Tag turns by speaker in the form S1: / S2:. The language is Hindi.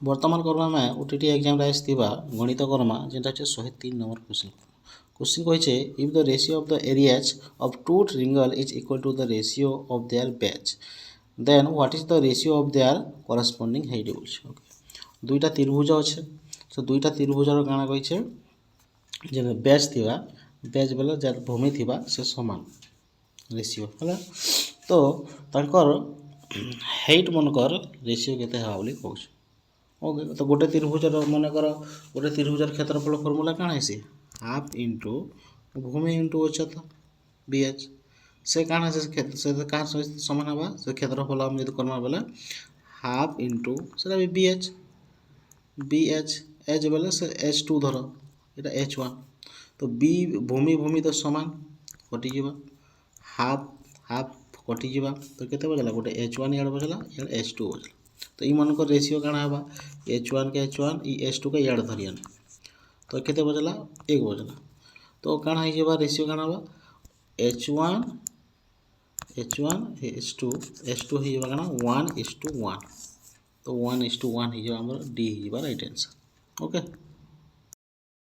S1: बर्तमान करमा आम ओटीटी एग्जाम आसवा गणित करमा जेटा हे 103 नंबर क्वेश्चन क्वेश्चन कही if the ratio of the areas of two triangle is equal to the ratio of their base then what is the ratio of their corresponding height बोलछे ओके दुईटा त्रिभुज अच्छे सो दुईटा त्रिभुजर काଣା कही जे बेज थिबा बेज बेले जार भूमि थिबा से समान रेशियो है तो तांकर हाइट मनकर रेशियो केते हेबा बोली कहूछ ओके तो गोटे त्रिभुजर मन कर गोटे त्रिभुजर क्षेत्रफल फर्मूला काଣା है हाफ इंटू भूमि इंटू उच्चता बी एच से काଣା से कहाँ समान हवा से क्षेत्रफल आम जब करमा बेले हाफ इंटू से बी एच एच बेले से एच टू धर यहाँ एच वन तो बी भूमि भूमि तो समान कटिज हाफ हाफ कटिज तो केते बचला गोटे एच वन इड बचला इड एच टू बचला तो ये मन रेशियो काଣା हवा एच वन के एच वन एच टू के इड धरिया तो केते बचला एक बचला तो काଣା हो रेशियो काଣା हवा एच वन एच टू हो काଣା 1:1 तो 1:1 हो डी हो राइट आंसर ओके।